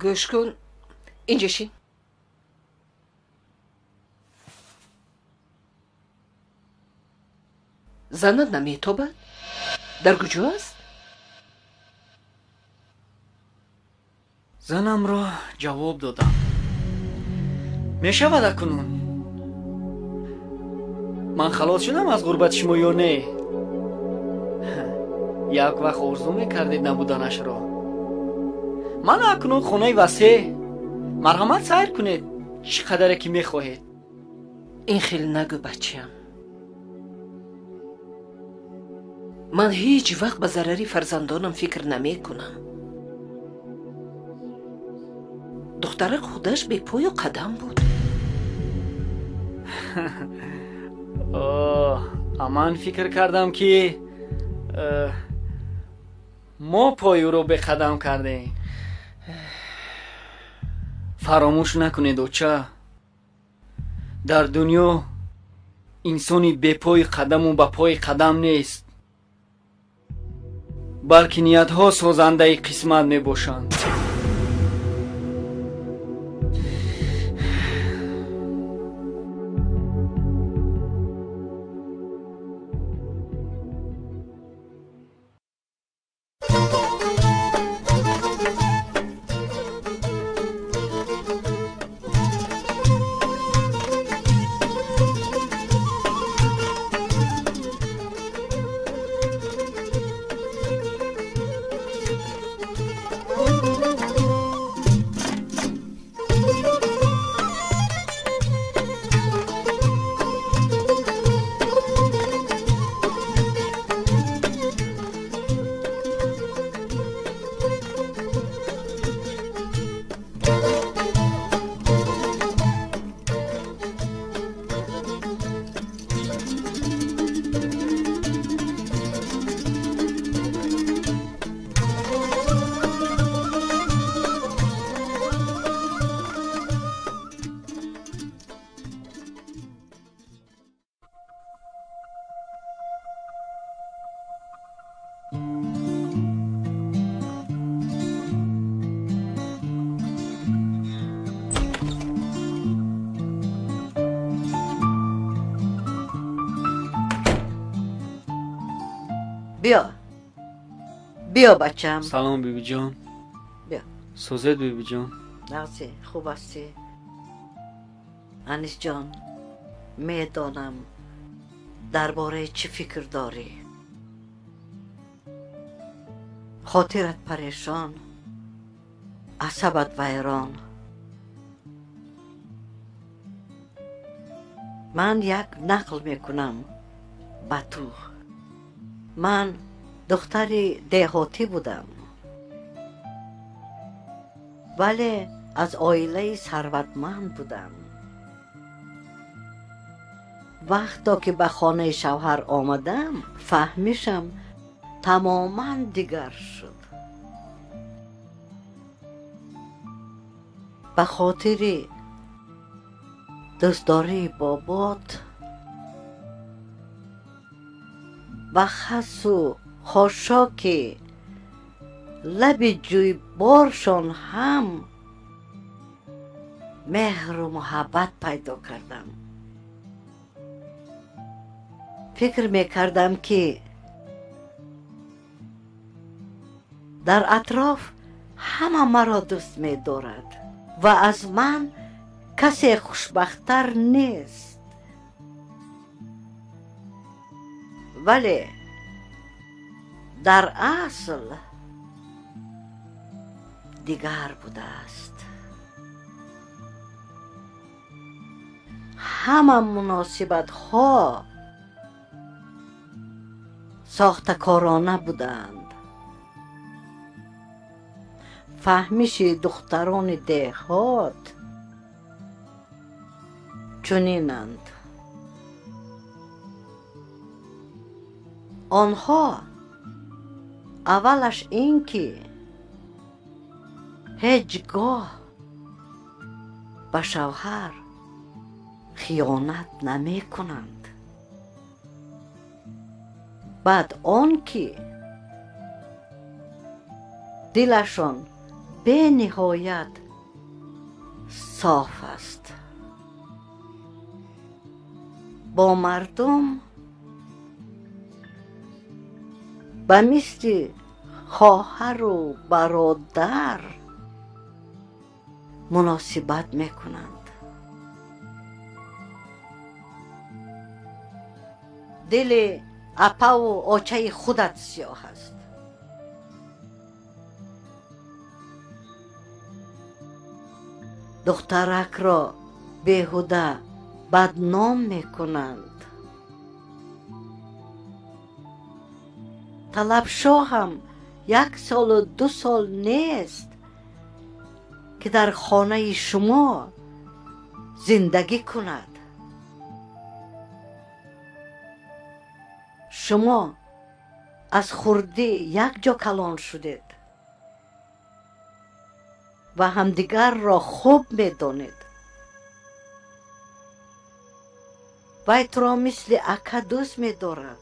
گوش کن، اینجا شین. زنت نمیتابد؟ در کجا است؟ زنم را جواب دادم. میشود اکنون من خلاص شدم از غربت شما یا نه؟ یک وقت آرزو میکردید نبودنش را. من اکنون خونه وسیع، مرحمت سیر کنید چقدر که میخواهید. این خیلی نگو بچیم. من هیچ وقت به ضرری فرزندانم فکر نمی کنم. دخترک خودش به پای و قدم بود. من فکر کردم که ما پای او رو به قدم کردیم. فراموش نکنید اوچه، در دنیا انسانی به پای قدم و به پای قدم نیست، بلکه نیت ها سازنده قسمت می باشند. بیا بچم. سلام بیبی جان. بیا. سوزد بیبی جان. نازی خوب هستی؟ انیس جان، میدانم درباره چی فکر داری. خاطرت پریشان، عصبت ویران. من یک نقل میکنم به تو. من دختری دهاتی بودم، ولی از عائله ثروتمند بودم. وقتا که به خانه شوهر آمدم فهمیشم تماما دیگر شد. به خاطر دوستداری بابات و خس و خاشاک لب جوی بارشان هم مهر و محبت پیدا کردم. فکر میکردم که در اطراف همه مرا دوست می‌دارد و از من کسی خوشبخت‌تر نیست. ولی در اصل دیگر بوده است. همه مناسبت ها ساختکارانه بودند. فهمیش دختران دهات چنینند. آنها اولش این که هیچگاه به شوهر خیانت نمی کنند. بعد آن که دلشان به نهایت صاف است. با مردم به مثل خواهر و برادر مناسبت میکنند. دل اپا و آچه خودت سیاه است. دخترک را بیهوده بدنام میکنند. طلبشاه هم 1 سال و 2 سال نیست که در خانه شما زندگی کند. شما از خردی یک جا کلان شدید و همدیگر را خوب میدانید. وی تو را مثل اکا دوست می‌دارد.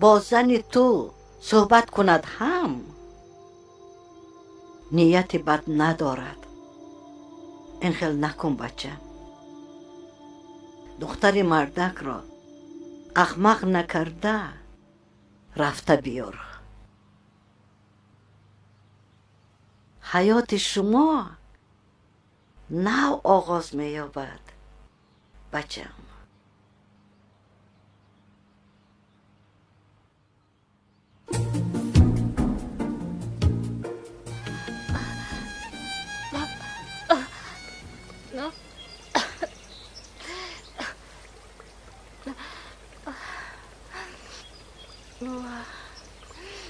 با زن تو صحبت کند هم نیت بد ندارد. این خیل نکن بچه. دختر مردک را احمق نکرده رفته بیار. حیات شما نو آغاز می‌یابد بچه‌م.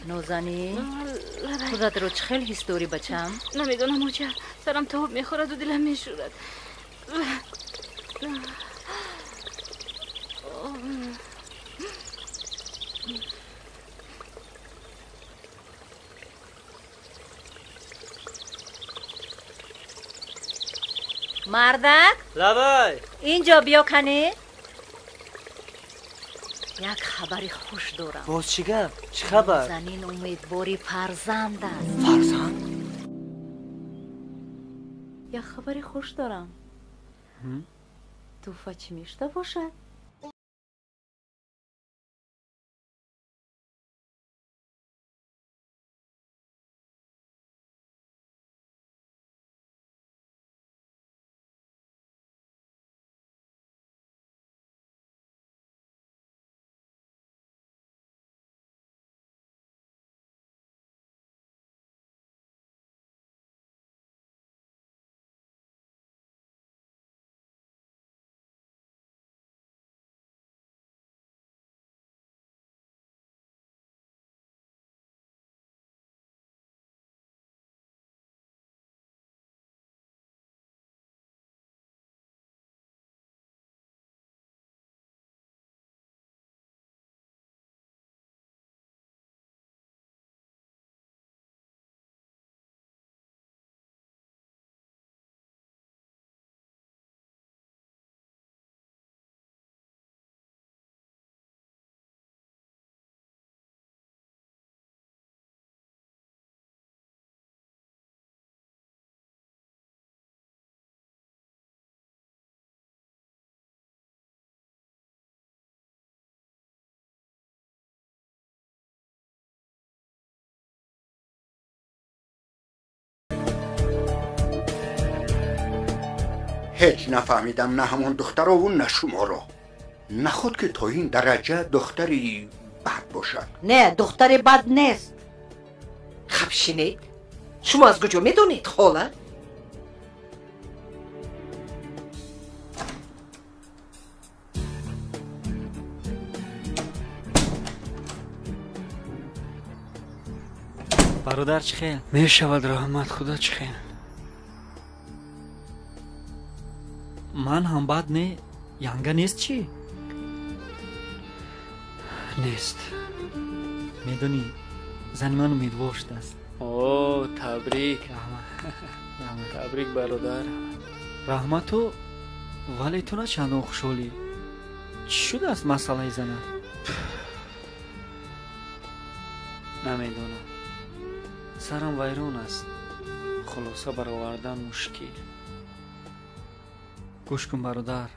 نازنین خودت رو چه خیلی حس داری بچم؟ نمیدونم مادر، سرم تاب میخورد و دلم میشورد. مردک لبای اینجا بیا کنی. یک خبری خوش دارم. باز چی گپ؟ چه خبر؟ زنین امیدواری فرزند است. فرزند؟ یک خبری خوش دارم. توفه چی میشته باشد؟ هیچ نفهمیدم، نه همون دختر و نه شما رو. نخود که تا این درجه دختری بد باشد. نه دختری بد نیست. خب شنید؟ شما از کجا میدونید خاله؟ برادر چه خیل؟ می شود رحمت خدا چه خیل؟ من هم بد نه. ینگه نیست چی؟ نیست. میدونی زن من امیدوار شده است. اوه تبریک. رحمت. تبریک برادر. رحمتو ولی تو نه چند خوشحالی. چی شده است مسئله زنت؟ نمیدونم. سرم ویران است. خلاصه برآوردن مشکل. گوش کن برادر،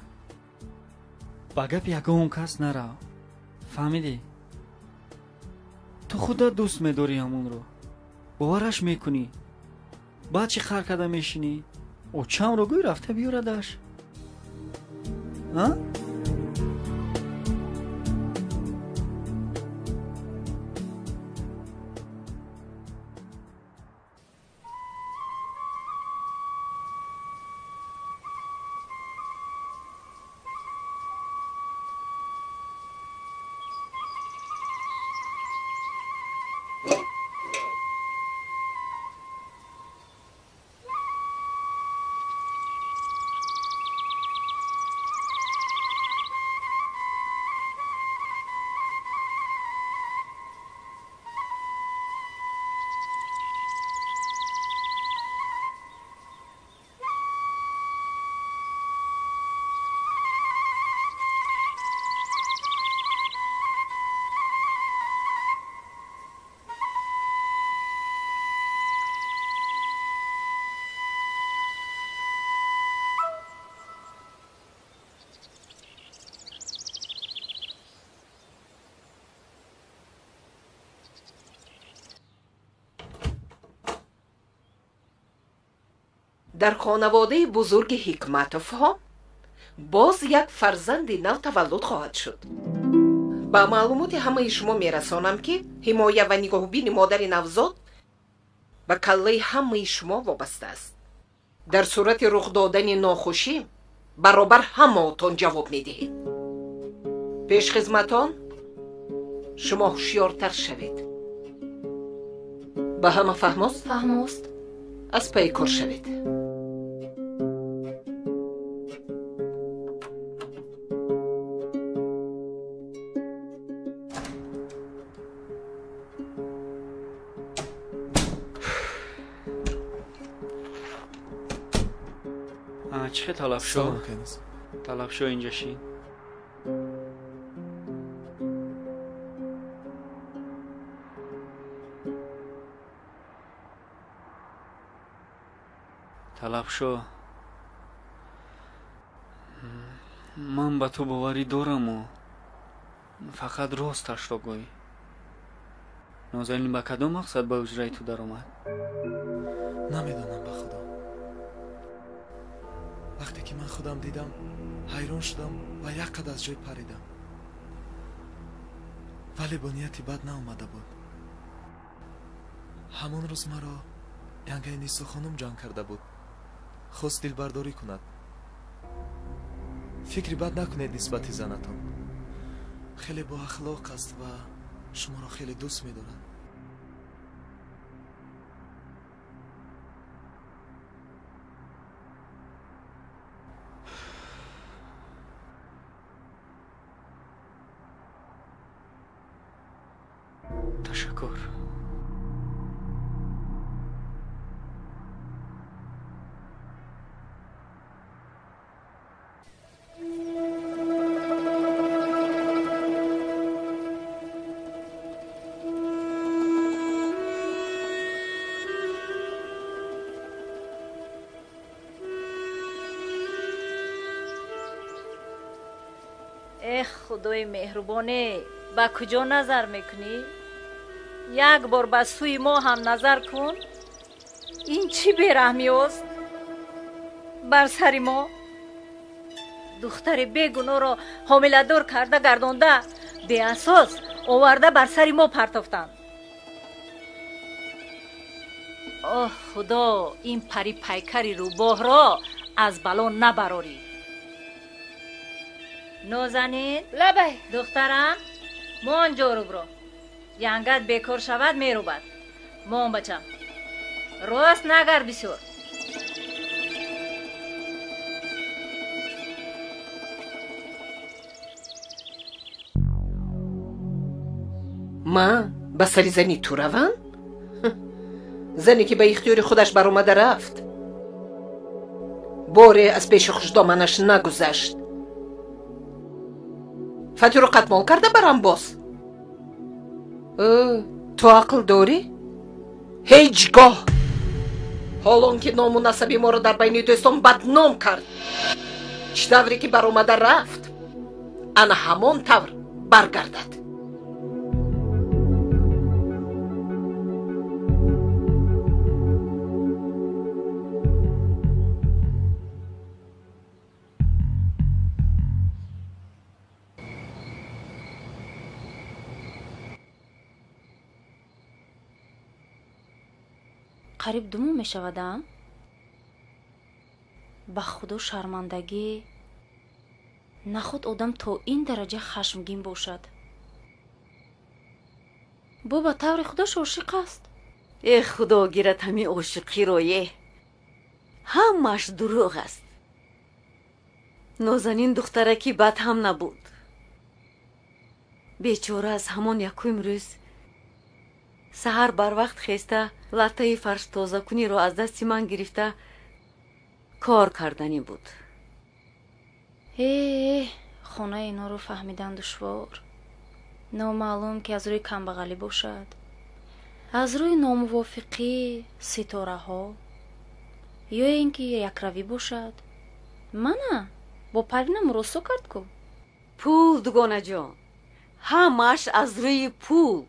با گپ یگان کس نرو. فهمیدی؟ تو خودت دوست می‌داری همون رو، باورش میکنی. بعد چی خر کرده میشینی؟ او چم رو گوی رفته بیاردش. ها؟ در خانواده بزرگ حکمتوف‌ها باز یک فرزند نو تولد خواهد شد. با معلومات همه شما میرسانم که حمایت و نگاهبین مادر نوزاد به کله همه شما وابسته است. در صورت رخ دادن ناخوشی برابر همه‌تان جواب میدهید. پیش خدمتان، شما هوشیارتر شوید. به همه فهم است؟ فهم است. از پی کار شوید. چه طلب شو؟ طلب شو اینجا شین. طلب شو. من به تو باوری دارم و فقط راستش را گوی. نازنین به کدام مقصد به حجره تو در آمد؟ نمیدونم به خدا. وقتی که من خودم دیدم حیران شدم و یک قد از جای پریدم، ولی با نیتی بد ناآمده بود. همون روز مرا ینگه نیسو خانم جان کرده بود، خواست دلبرداری کند. فکری بد نکنید نسبت زنتان، خیلی با اخلاق است و شما را خیلی دوست می‌دارد. تشکر. ای خدای مهربانه، با کجا نظر میکنی؟ یک بار به سوی ما هم نظر کن. این چی بیرحمی است بر سر ما؟ دختر بیگناه را حامله دار کرده گردانده بی اساس آورده بر سر ما پرتافتند. آه خدا، این پری پیکری روباه را از بلا نبراری. نازنین لبه دخترم، مان جارو برو. ینگت بیکار شود میروبد. مان بچم راست نگر بسیار. ما به سر زنی تو روم؟ زنی که به اختیار خودش بر اومده رفت، باره از پیش خوش دامنش نگذشت. فتی رو قتمال کرده برم باز. تو عقل داری؟ هیچگاه حالان که نام و نسبی ما رو در بین دوستان بدنام کرد، چه دوری که بر اومده رفت انا همان طور برگردد. قریب دمو می شودم؟ با خدا شرمندگی نخود آدم تا این درجه خشمگین باشد. بو با طور خودش عاشق است. ای خدا گیرد همین عاشقی رویه همش دروغ است. نازنین دخترکی بد هم نبود. بیچاره از همان یکم روز سحر بر وقت خسته لطه فرش تازه کنی رو از دستی من گرفته کار کردنی بود. خانه اینا رو فهمیدن دشوار. نامعلوم که از روی کمبغلی باشد، از روی ناموافقی ستاره ها، یا اینکه یک روی باشد. منه با پروینم رسو کرد کو. پول دوگانه جان، همش از روی پول،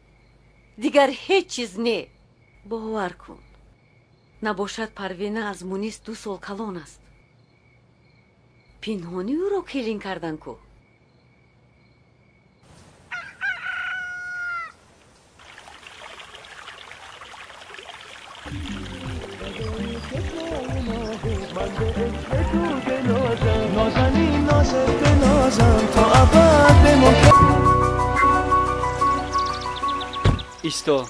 دیگر هیچ چیز نه. باور کن نباشد پروینه از مونیس 2 سال کلان است. پنهانی او را کلین کردن کو. ایستا،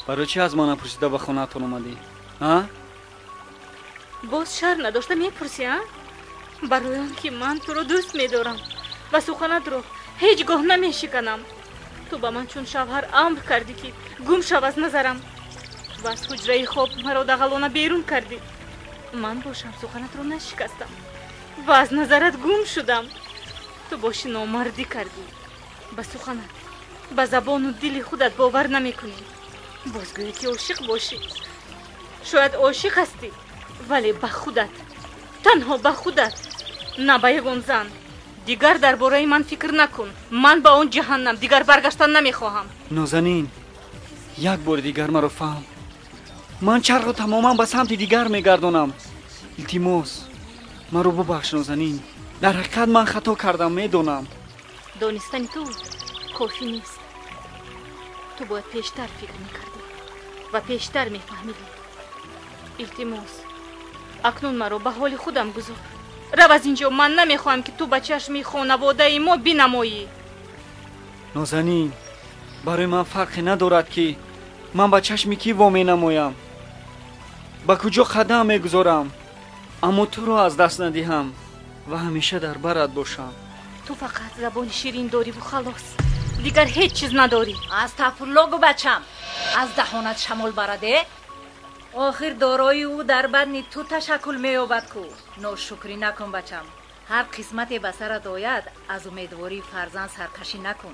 برای چی از ما نپرسیده به خونه‌تون اومدی؟ ها؟ باز شر نداشتم میپرسی ها؟ برای آنکه من تو رو دوست میدارم و سخنت رو هیچگاه نمیشکنم. تو با من چون شوهر امر کردی که گم شو از نظرم و از حجره خواب مرا دغلانه بیرون کردی. من باشم سخنت رو نشکستم و از نظرت گم شدم. تو باشی نامردی کردی. به سخنت، به زبان و دل خودت باور نمی کنی. بازگویی که عاشق باشی. شاید عاشق هستی ولی به خودت، تنها به خودت، نه به یگان زن. دیگر درباره من فکر نکن. من با اون جهنم دیگر برگشتن نمیخواهم. نازنین، یک بار دیگر مرا فهم. من چرخ رو تماما به سمت دیگر میگردونم. التماس مرا ببخش نازنین. در حقیقت من خطا کردم، میدونم. دانستن تو کافی نیست. تو باید پیشتر فکر میکردی و پیشتر میفهمیدی. التماس اکنون مرا به حال خودم گذار. رو از اینجا. من نمیخواهم که تو به چشمی خانواده ما بینمایی. نازنین، برای من فرقی ندارد که من به چشمی کی وامی نمایم، به کجا قدم میگذارم، اما تو رو از دست ندهم و همیشه در برت باشم. تو فقط زبان شیرین داری و خلاص، دیگر هیچ چیز نداری. از تفرلوگو بچم از دهانت شمال برده. آخر دارایی او در بدن تو تشکل میابد کو. ناشکری نکن بچم. هر قسمتی به سرت آید از امیدواری فرزند سرکشی نکن.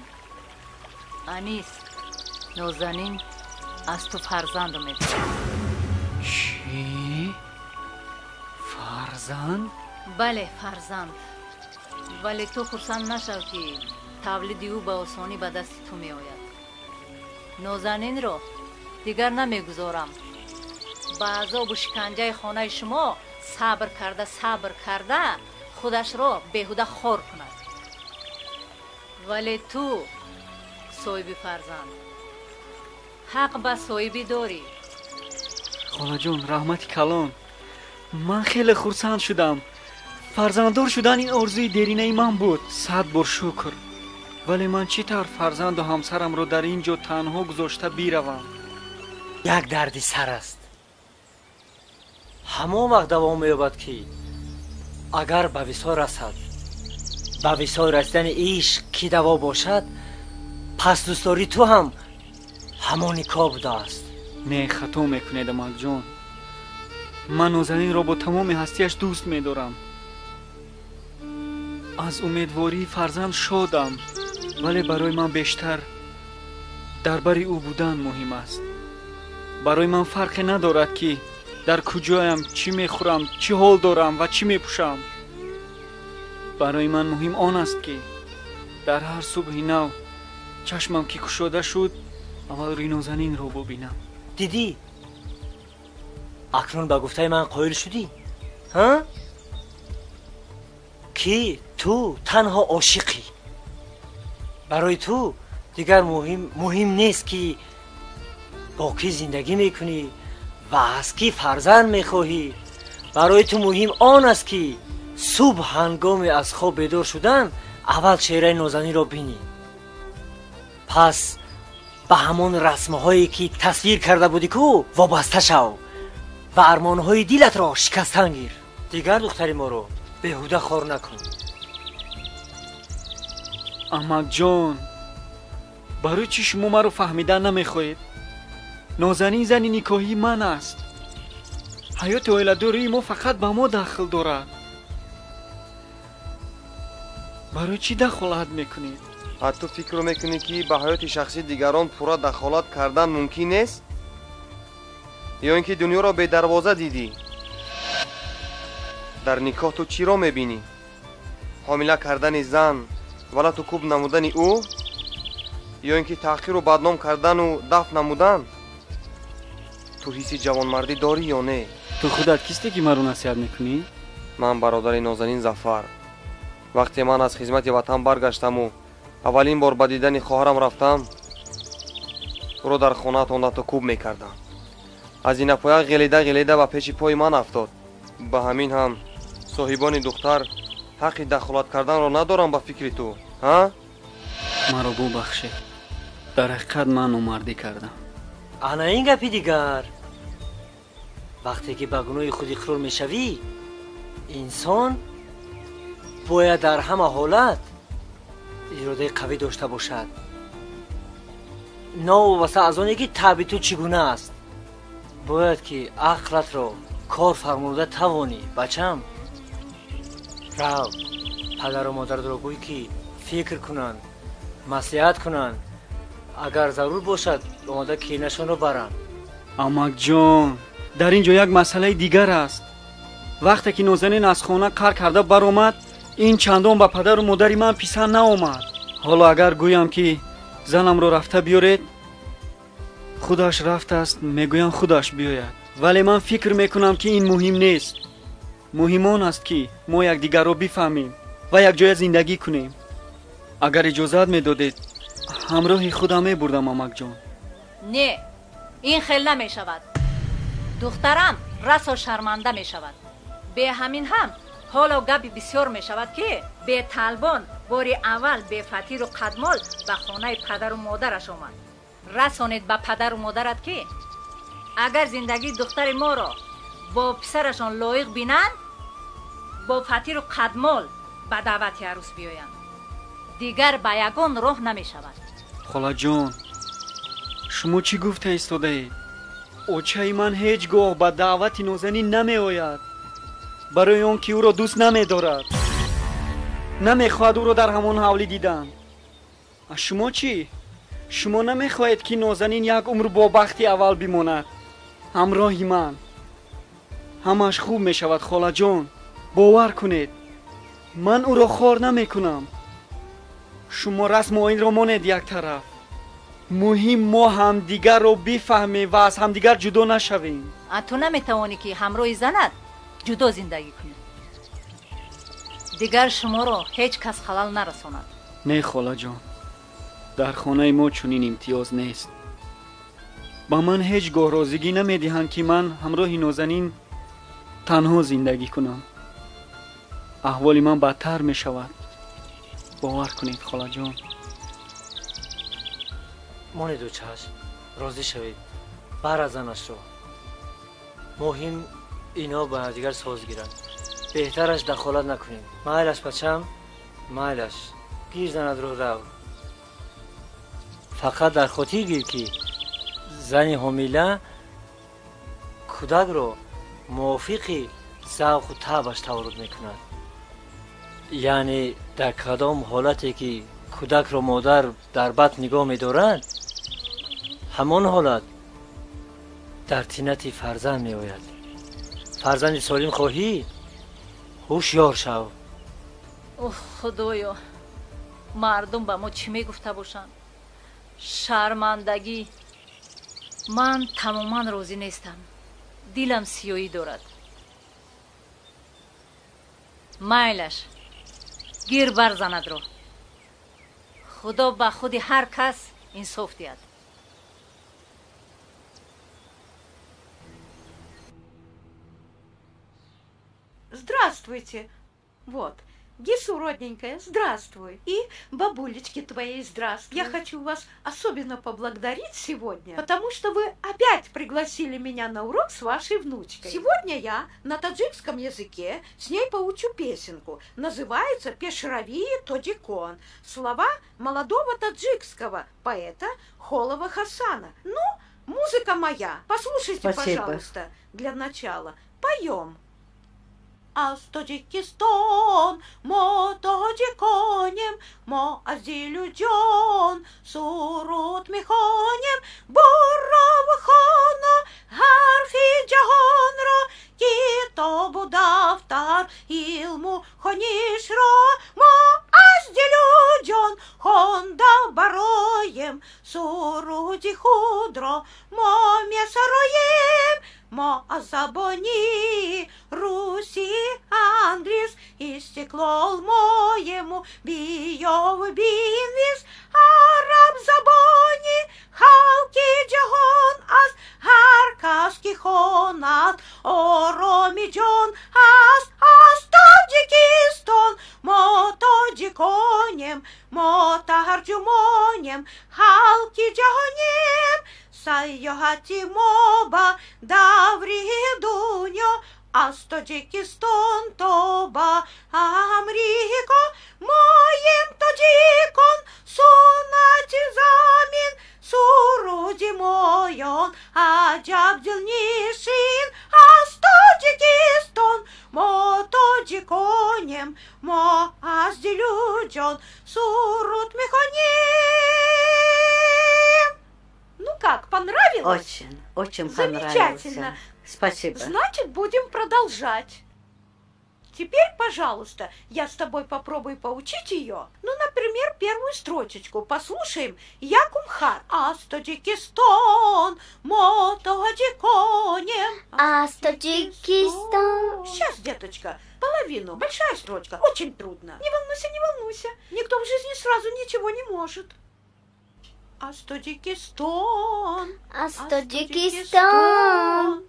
انیس، نازنین از تو فرزند امیدوارم. چی؟ فرزند؟ بله فرزند. ولی تو خرسند نشو که تولید او به آسانی به دست تو می آید. نازنین رو دیگر نمیگذارم با عذاب و شکنجه خانه شما صبر کرده خودش را بیهوده خور کند. ولی تو صاحبی فرزند، حق به صاحبی داری. خاله جون، رحمت کلان، من خیلی خرسند شدم. فرزنددار شدن این آرزوی دیرینه من بود. 100 بار شکر. ولی من چطور فرزند و همسرم رو در اینجا تنها گذاشته بیروم؟ یک دردی سر است. همان وقت دوام می‌یابد که اگر به وصال رسد، به وصال رسیدن عشق کی دوا باشد، پس دوستداری تو هم همان کار بوده است. نه، خطا میکنید ملک جان. من نازنین را با تمام هستیش دوست میدارم. از امیدواری فرزند شادم، ولی برای من بیشتر درباره او بودن مهم است. برای من فرقی ندارد که در کجایم، چی میخورم، چی حال دارم و چی میپوشم. برای من مهم آن است که در هر صبح نو چشمم که گشوده شد اول رینازنین رو ببینم. دیدی؟ اکنون با گفته من قایل شدی؟ ها؟ که تو تنها عاشقی. برای تو دیگر مهم نیست که با کی زندگی میکنی و از کی فرزند میخواهی. برای تو مهم آن است که صبح هنگام از خواب بیدار شدن اول چهره نازنین را بینی. پس به همان رسمهایی که تصویر کرده بودی که وابسته شو و ارمانهای دلت را شکستن گیر. دیگر دختری ما رو بیهوده خار نکن. احمق جان، برای چی شما ما رو فهمیدن نمیخواهید؟ نازنین زن نکاحی من است. حیات اویلداری ما فقط به ما دخل دارد. برای چی دخالت میکنید؟ حتی فکر رو میکنی که به حیات شخصی دیگران پورا دخالت کردن ممکن نیست؟ یا اینکه دنیا را به دروازه دیدی؟ در نکاح تو چی را میبینی؟ حامله کردن زن ولی تو کوب نمودن او؟ یا اینکه تحقیر و بدنام کردن و دفن نمودن؟ تو حسی جوانمردی داری یا نه؟ تو خودت کیستی که مرا نصیحت میکنی؟ من برادر نازنین ظفر. وقتی من از خدمت وطن برگشتم و اولین بار به دیدن خواهرم رفتم، او را در خانه تان تا کوب میکردم. از این پایا غلیده به پیش پای من افتاد. به همین هم صاحبان دختر حق دخالت کردن را ندارم به فکر تو، ها؟ مرا ببخشید. در حقیقت من نامردی کردم. انا این گپی دیگر. وقتی که به گناه خود اقرار میشوی، انسان باید در همه حالت اراده قوی داشته باشد. ناوابسته از آنی که طبع تو چگونه است، باید که عقلت را کار فرموده توانی. بچم رو پدر و مادر را گوی که فکر کنند، مصلحت کنند، اگر ضرور باشد آماده کینشان را برند. احمق جان، در اینجا یک مسئله دیگر است. وقتی که نازنین از خانه کار کرده برآمد، این چندان به پدر و مادر من پسند نآمد. حالا اگر گویم که زنم رو رفته بیارید، خودش رفته است، میگویم خودش بیاید. ولی من فکر میکنم که این مهم نیست. مهم آن است که ما یکدیگر را بفهمیم و یک جای زندگی کنیم. اگر اجازت میدادید همراه خودم میبردم احمق جان. نه، این خیلی نمیشود. دخترم رسا شرمنده میشود. به همین هم حالا گپی بسیار میشود که به طالبان باری اول به فطیر و قدمال به خانه پدر و مادرش آمد. رسانید به پدر و مادرت که اگر زندگی دختر ما را با پسرشان لایق بینند، با فطیر و قدمال به دعوت عروس بیایند. دیگر به یگان راه نمی شود. خاله جان، شما چی گفته ایستاده اید؟ اوچه من هیچگاه به دعوت نازنین نمی آید. برای اون که او را دوست نمی دارد، نمی خواهد او را در همان حوالی دیدن. شما چی؟ شما نمی خواهید که نازنین یک عمر با بختی اول بماند همراهی من؟ همش خوب می شود خاله جان، باور کنید. من او را خار نمی کنم. شما رسم و آیین را مانید یک طرف. مهم ما هم دیگر را بفهمیم و از هم دیگر جدا نشویم. تو نمی توانی که همراه زنت جدا زندگی کنی. دیگر شما را هیچ کس خلل نرساند. نه خاله جان، در خانه ما چنین امتیاز نیست. با من هیچگاه رازگی نمیدهند که من همراه نازنین تنها زندگی کنم. احوال من بدتر می شود. باور کنید خاله جان. مانید و چشم، راضی شوید. بر از زنش رو. مهم اینا به دیگر ساز گیرند. بهترش دخالت نکنیم. مایلش بچم، مایلش گیر زند رو. فقط در خاطر گیر که زن حامله کودک رو موافقی ذوق و طبعش تولد میکند. یعنی در کدام حالتی که کودک رو مادر در بطن نگاه میدارد، همان حالت дар тинати фарзанд меояд. фарзанди солим хоҳӣ ҳушёр шав. اوه خدایا مردم به ما چی میگفته باشند؟ شرمندگی. من تماما راضی نیستم. دلم سیاهی دارد. مایلش گیر برزند رو. خدا به خود هر کس انصاف دهد. Здравствуйте. Вот. Гису, родненькая, здравствуй. И бабулечки твоей здравствуй. Я хочу вас особенно поблагодарить сегодня, потому что вы опять пригласили меня на урок с вашей внучкой. Сегодня я на таджикском языке с ней поучу песенку. Называется «Пешрави Тодикон». Слова молодого таджикского поэта Холова Хасана. Ну, музыка моя. Послушайте, Спасибо. пожалуйста, для начала. Поем. از تاجیکستان ما تاجیکانیم ما از دل و جان سرود میخوانیم برا و خانه حرف جهان را کتاب و دفتر علم و خانش را ما از دل و جان خوانده برایم سرود خود را ما میسرایم ما از زبانی روسی انگلیس استقلال моему بیا و بینویس عرب زبانی خلقی جهان از هر کس که خواند آرامی جان است از تاجیکستان ما تاجیکانیم ما ترجمانیم خلقی جهانیم سیاحتی ما به даври دنیا از تاجیکستان تا به امریکا مایم تاجیکان سنت زمین سرودی مایان عجب دلنشین از تاجیکستان ما تاجیکانیم ما از دل و جان سرود میخوانیم. Ну как, понравилось? Очень, очень Замечательно. понравился. Спасибо. Значит, будем продолжать. Теперь, пожалуйста, я с тобой попробую поучить ее. Ну, например, первую строчечку. Послушаем. Якумхар. Астаджикистан, мотаджиконем. Астаджикистан. Сейчас, деточка, половину. Большая строчка. Очень трудно. Не волнуйся, не волнуйся. Никто в жизни сразу ничего не может. Астаджикистан. Астаджикистан.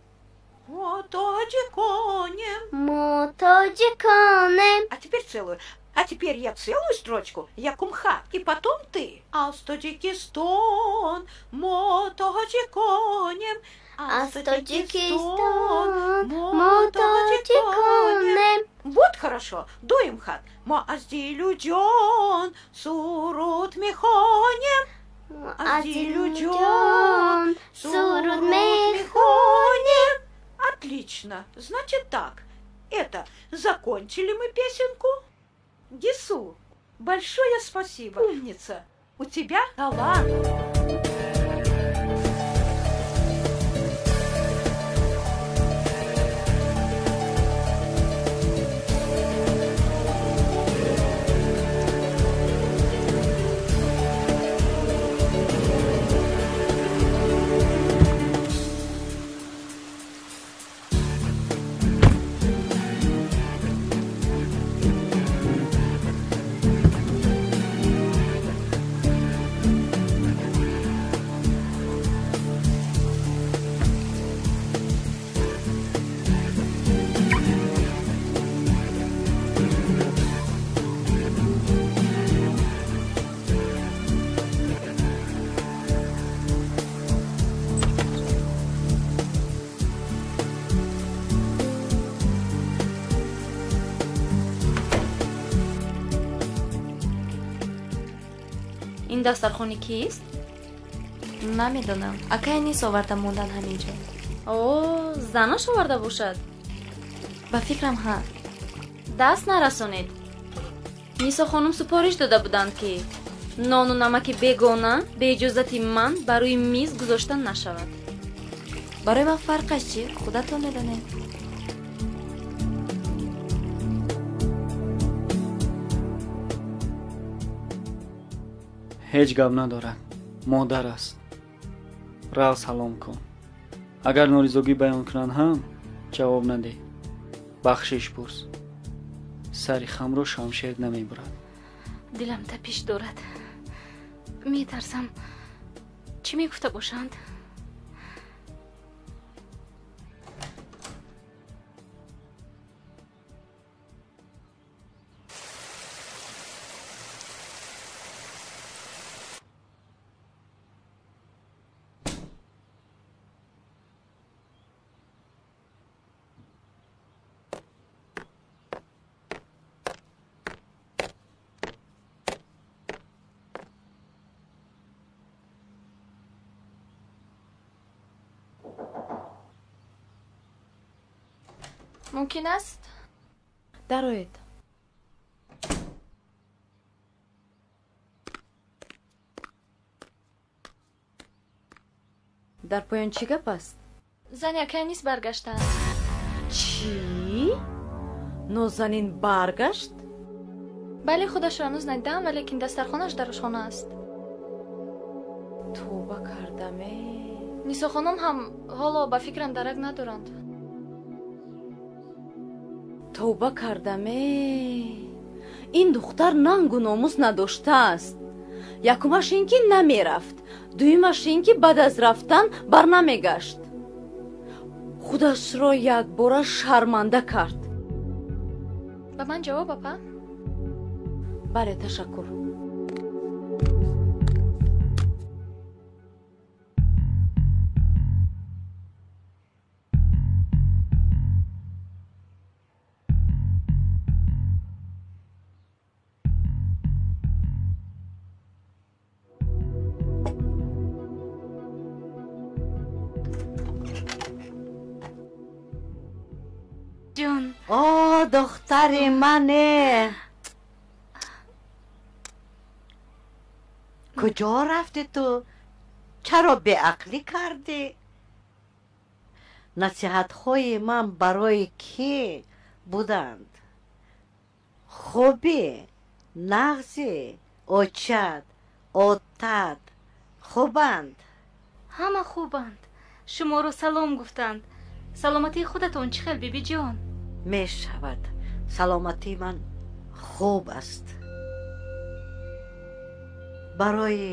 Мотаджиконем. Мотаджиконем. А теперь целую. А теперь я целую строчку, Якумха, и потом ты. Астаджикистан, мотаджиконем. Астаджикистан, мотаджиконем. Вот хорошо. Дуемхат. Ма аздилюджон, сурут мехонем. Аздилюджон, сурут мехонем. Отлично. Значит так. Это закончили мы песенку. Гису, большое спасибо. Умница. У тебя талант. این دسترخوانی کیست؟ نمیدونم. اکای نیست آورده موندن همینجا. اوه، زناش آورده باشد. به فکرم ها. دست نرسونید. نیسا خانم سپارش داده بودند که نان و نمک بگونه به اجازت من برای میز گذاشتن نشود. барои ман фарқаш чӣ? Худатон медонед. ҳеҷ гап надорад. модар аст. рав салом кун. агар норизогӣ баён кунанд ҳам ҷавоб надеҳ. бахшиш пурс. сари хамро шамшер намебурад. дилам тапиш дорад. метарсам чӣ мегуфта бошанд? мумкин аст дароед. дар поён чӣ гап аст? зани акай низ баргаштааст. чӣ? нозанин баргашт? бале, худашро ҳанӯз надидам, валекин дастархонаш дар ошхона аст. тӯба кардаме. нисохонам ҳам ҳоло ба фикрам дарак надоранд. тӯба кардаме. ин духтар нангу номус надоштааст. якумаш ин ки намерафт, дуюмаш ин ки баъд аз рафтан барнамегашт. худашро якбора шарманда кард. ба ман ҷавоб апа? бале, ташаккур. جون. о духтари мане, куҷо рафти ту? чаро беақлӣ кардӣ? насиҳатҳои ман барои кӣ буданд? хубӣ, нағзӣ, очат, отат хубанд? ҳама хубанд. шуморо салом гуфтанд. саломатии худатон чӣ хел, бибиҷон? мешавад. саломатии ман хуб аст. барои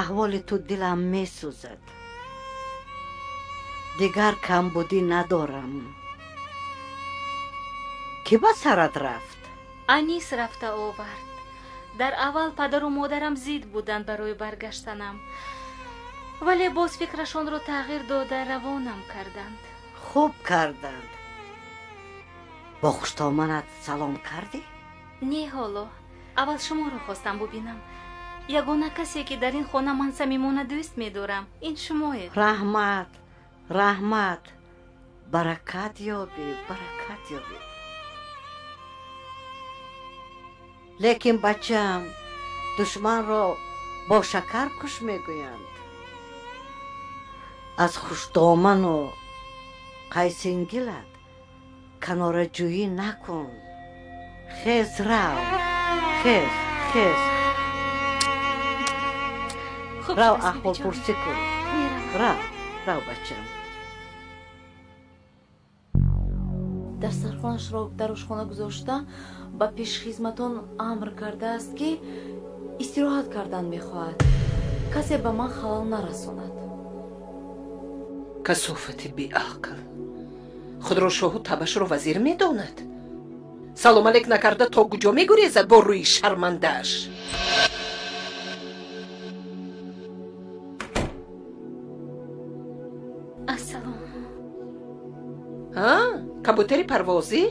аҳволи ту дилам месӯзад. дигар камбудӣ надорам. кӣ ба сарат рафт? анис рафта овард. дар аввал падару модарам зид буданд барои баргаштанам, вале боз фикрашонро тағйир дода равонам карданд. хуб карданд. бо хуштомадат салом кардӣ? не ҳоло. аввал шуморо хостам бубинам. ягона касе ки дар ин хона ман самимона дӯст медорам, ин шумоед. раҳмат, раҳмат. баракат ёбӣ, баракат ёбӣ. лекин бачам, душманро бо шакар куш мегӯянд. аз хуштоману қайсингилат канораҷӯӣ накун. хез рав, хез, хез. рав аҳволпурсӣ кун. рав, рав бачам. дастархонашро дар ошхона гузошта ба пешхизматон амр кардааст ки истироҳат кардан мехоҳад. касе ба ман халал нарасонад. касофати беақл. худро шоҳу табашро вазир медонад. салом алек накарда то куҷо мегурезад бо рӯи шармандааш? ассалом. кабутари парвозӣ?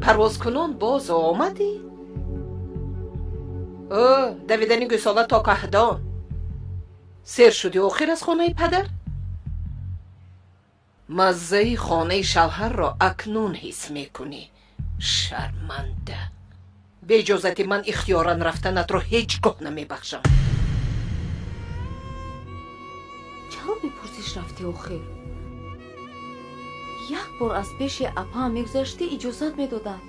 парвозкунон боз омадӣ? давидани гӯсола то каҳдон. сер шудӣ охир аз хонаи падар? маззаи хонаи шавҳарро акнун ҳис мекунӣ. шарманда. беиҷозати ман ихтиёран рафтанатро ҳеҷ гоҳ намебахшам. чаро мепурсиш рафти охир? як бор аз пеши апаам мегузашти иҷозат медоданд.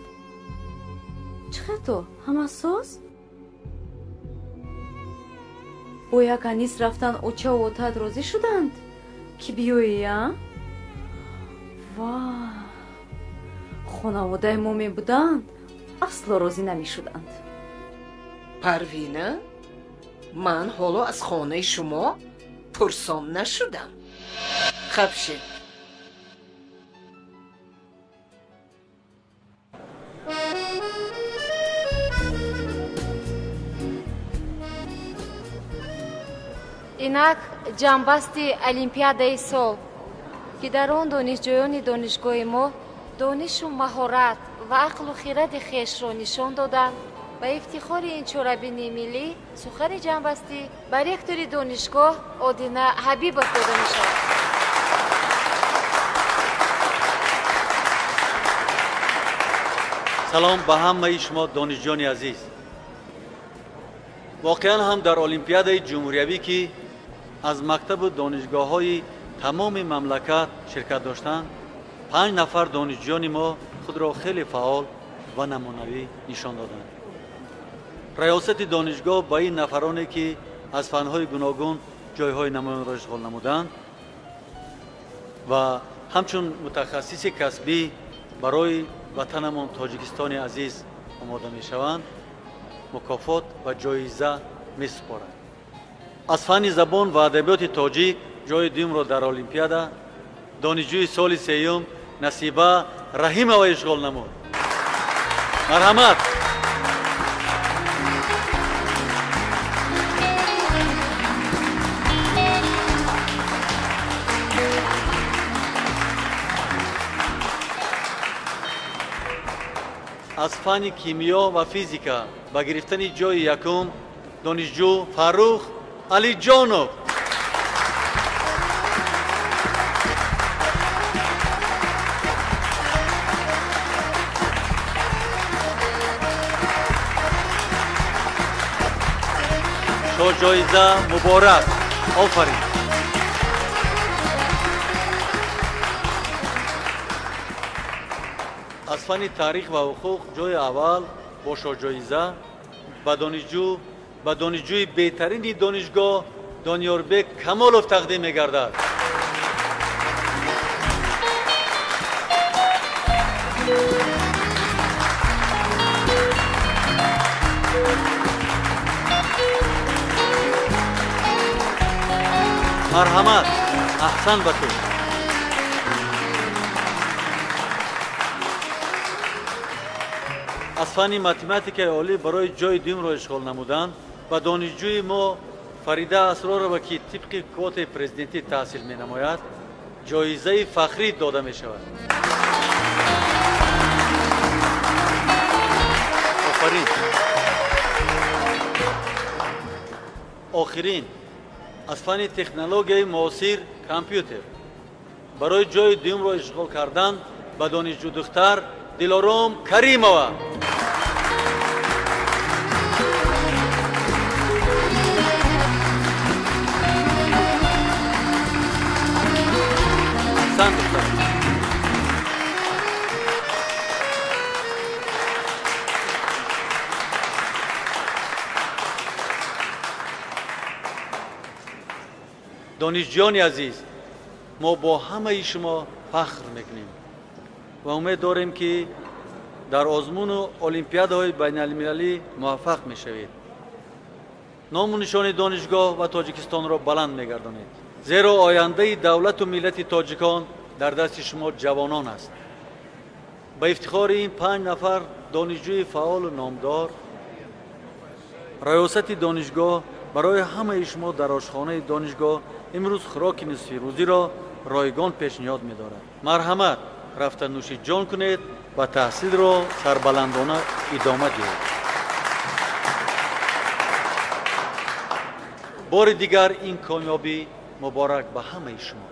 чӣ хато ҳама соз бо як анис рафтан очаву отат розӣ шуданд ки биёия? ва хонаводаи мо мебуданд асло розӣ намешуданд. парвина, ман ҳоло аз хонаи шумо пурсон нашудам. хабшед. инак ҷамъбасти олимпиадаи сол ки дар он донишҷӯёни донишгоҳи мо донишу маҳорат ва ақлу хиради хешро нишон доданд. ба ифтихори ин чорабини миллӣ сухани ҷамъбастӣ ба ректори донишгоҳ Одина Ҳабибов дода мешавад. салом ба ҳамаи шумо донишҷӯёни азиз. воқеан ҳам дар олимпиадаи ҷумҳуриявӣ ки аз мактабу донишгоҳҳои тамоми мамлакат ширкат доштанд, 5 нафар донишҷӯёни мо худро хеле фаъол ва намунавӣ нишон доданд. раёсати донишгоҳ ба ин нафароне ки аз фанҳои гуногун ҷойҳои намоёнро ишғол намуданд ва ҳамчун мутахассиси касбӣ барои ватанамон тоҷикистони азиз омода мешаванд, мукофот ва ҷоиза месупорад. аз фанни забон ва адабиёти тоҷик ҷои дуюмро дар олимпиада донишҷӯи соли сеюм Насиба Раҳимова ишғол намуд. марҳамат. аз фанни кимиё ва физика ба гирифтани ҷои якум донишҷӯ Фаррух Алиҷонов. то ҷоиза муборак. офарин. аз фанни таърих ва ҳуқуқ ҷои аввал бо шоҳҷоиза ба донишҷӯи беҳтарини донишгоҳ Дониёрбек Камолов тақдим мегардад. марҳамат. аҳсан ба ту. аз фанни математикаи олӣ барои ҷои дуюмро ишғол намуданд ба донишҷӯи мо Фарида Асророва ки тибқи квотаи президентӣ таҳсил менамояд ҷоизаи фахрӣ дода мешавад. офарин. охирин аз фанни технологияи муосир компютер барои ҷои дуюмро ишғол кардан ба донишҷӯ духтар Дилором Каримова. донишҷӯёни азиз, мо бо ҳамаи шумо фахр мекунем ва умед дорем ки дар озмуну олимпиадаҳои байналмилалӣ муваффақ мешавед. ному нишони донишгоҳ ва Тоҷикистонро баланд мегардонед. зеро ояндаи давлату миллати тоҷикон дар дасти шумо ҷавонон аст. ба ифтихори ин 5 нафар донишҷӯи фаъолу номдор, раёсати донишгоҳ барои ҳамаи шумо дар ошхонаи донишгоҳ имрӯз хӯроки нисфирӯзиро ройгон пешниҳод медорад. марҳамат. рафта нӯши ҷон кунед ва таҳсилро сарбаландона идома диҳед. бори дигар ин комёбӣ муборак ба ҳамаи шумо.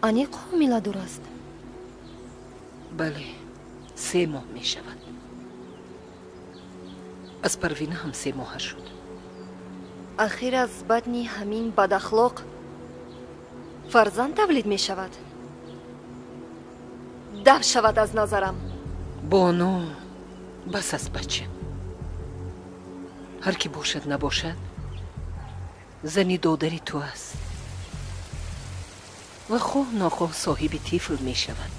аниқ ҳомиладор аст? бале, 3 моҳ мешавад. аз парвина ҳам 3 моҳа шуд. ахир аз батни ҳамин бадахлоқ фарзанд тавлид мешавад? дав шавад аз назарам. бону, бас аст бача. ҳар ки бошад набошад зани додари ту аст ва хоҳ нохоҳ соҳиби тифл мешавад.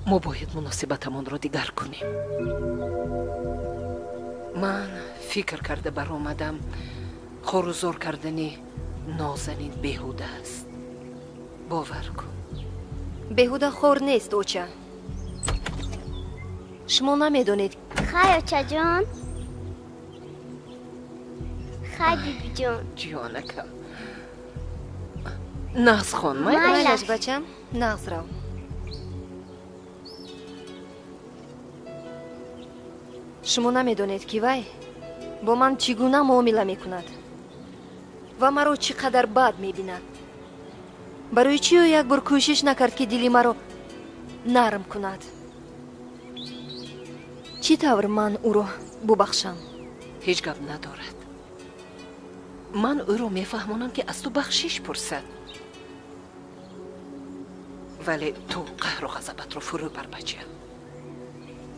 мо бояд муносибатамонро дигар кунем. ман фикр карда баромадам хорузор кардани нозанин беҳуда аст. бовар кун. беҳуда хор нест, оча. шумо намедонед. хай очаҷон. хай бибиҷон. ҷонакам. нағз хон, майлаш бачам, нағз рав. шумо намедонед ки вай бо ман чӣ гуна муомила мекунад ва маро чӣ қадар бад мебинад. барои чӣ ӯ як бор кӯшиш накард ки дили маро нарм кунад? чӣ тавр ман ӯро бубахшам? ҳеҷ гап надорад. ман ӯро мефаҳмонам ки аз ту бахшиш пурсад. вале ту қаҳру ғазабатро фурӯ бар бача.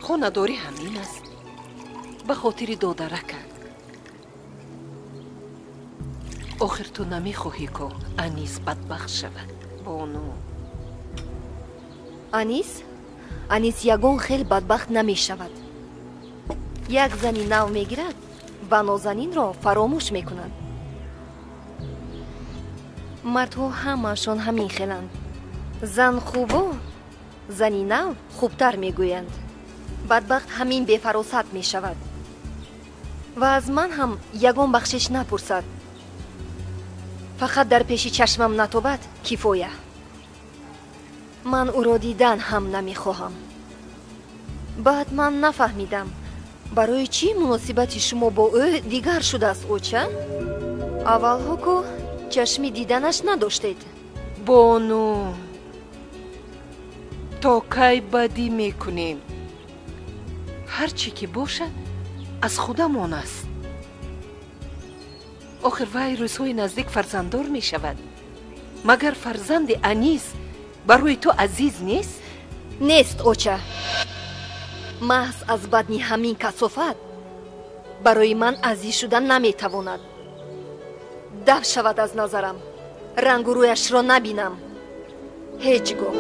хонадорӣ ҳамин аст. ба хотири додарака. охир ту намехоҳӣ ко анис бадбахт шавад. бону. анис ягон хел бадбахт намешавад. як зани нав мегирад ва нозанинро фаромӯш мекунад. мардҳо ҳамаашон ҳамин хеланд. зан хубо зани нав хубтар мегӯянд. бадбахт ҳамин бефаросат мешавад ва аз ман ҳам ягон бахшиш напурсад. фақат дар пеши чашмам натобад кифоя. ман ӯро дидан ҳам намехоҳам. баъд ман нафаҳмидам барои чӣ муносибати шумо бо ӯ дигар шудааст, оча? аввалҳо ку чашми диданаш надоштед. бону, то кай бадӣ мекунем? ҳар чӣ ки бошад аз худамон аст. охир вай рӯзҳои наздик фарзанддор мешавад. магар фарзанди анис барои ту азиз нест? нест, оча. маҳз аз бадни ҳамин касофат барои ман азиз шудан наметавонад. дав шавад аз назарам. рангу рӯяшро набинам ҳеҷ гоҳ.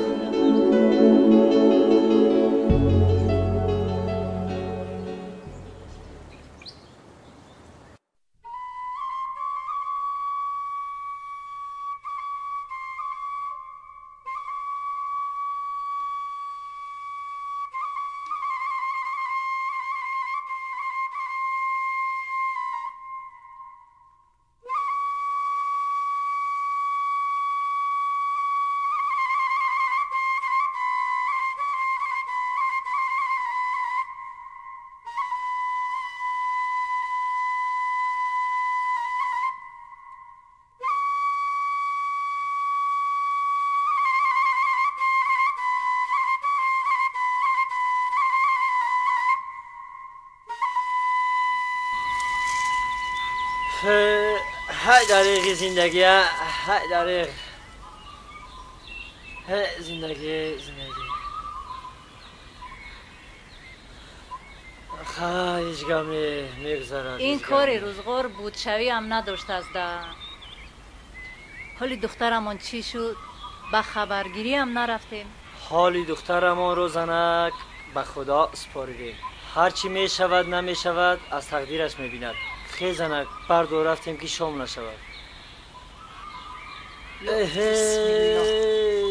های دریغی زندگی های دریغ زندگی هیچ گامی میگذارد. این کار روزگار بودشوی هم نداشت است. حالی دخترمان چی شد؟ به خبرگیری هم نرفتیم. حالی دخترمان رو زنک به خدا سپاریدیم. هرچی می شود نمی شود از تقدیرش می بیند. خیزنک بردو رفتیم که شام نشود.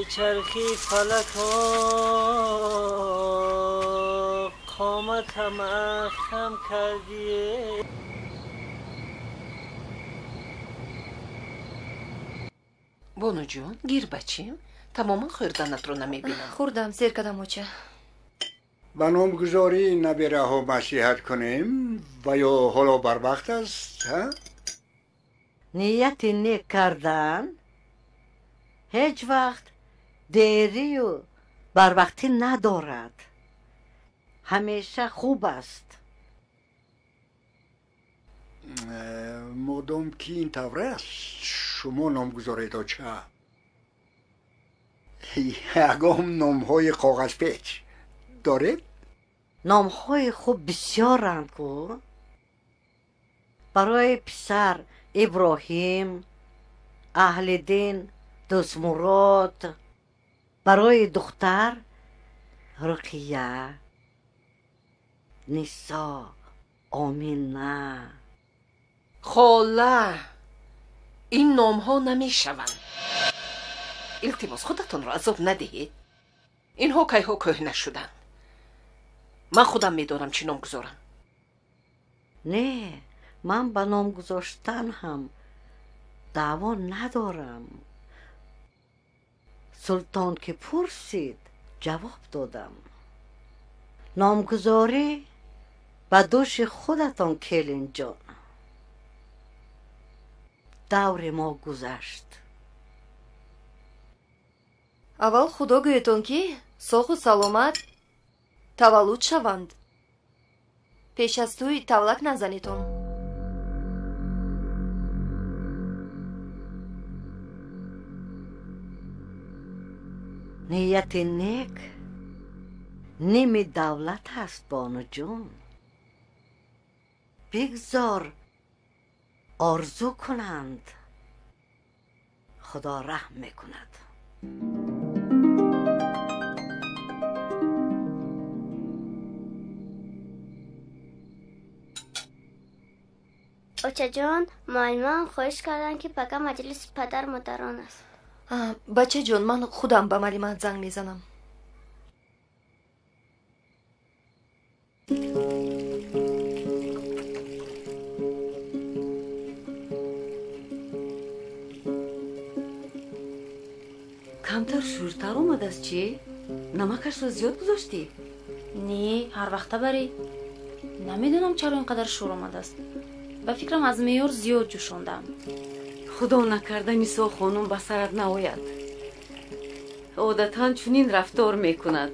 چرخی فلک ها خامتم خم کردی. بونو جون گیر بچیم تماما خوردنت رو نمیبینم. خوردم زیر قدم اوچه. به نامگذاری نبیره ها مسیحت کنیم و یا حالا بر وقت است ها؟ نیت نیک کردن هیچ وقت دیری و بر وقتی ندارد، همیشه خوب است. مادام که این طور است شما نامگذاری دا چه؟ یکم نامهای کاغذ پیچ دارید؟ نامهای خوب بسیارند کو. برای پسر ابراهیم، اهل دین دوستمراد، برای دختر رقیه، نیسا، آمینه. خاله این نام ها نمیشوند. التماس خودتون را عذاب ندهید. اینها کیها کهنه شدن. من خودم میدونم چی نام گذارم. نه من به نام گذاشتن هم دعوا ندارم. سلطان که پرسید جواب دادم. نامگذاری به دوش خودتان کلین جان. دور ما گذشت. اول خدا گویتون که ساخ و سلامت تولد شوند. پیش از توی تولک نزنیتون. نیت نیک نیم دولت هست بانو جون. بگذار آرزو کنند، خدا رحم میکند. اوچه جان معلمان خواهش کردن که پکا مجلس پدر مادران است. بچه جون من خودم به معلمت زنگ میزنم. کمتر شورتر اومد است چی؟ نمکش رو زیاد گذاشتی؟ نه هر وقته بری. نمیدونم چرا اینقدر شور اومده است. به فکرم از میار زیاد جوشوندم. خدا نکرده نیسا خانم به سرت ناید. عادتاً چنین رفتار میکند.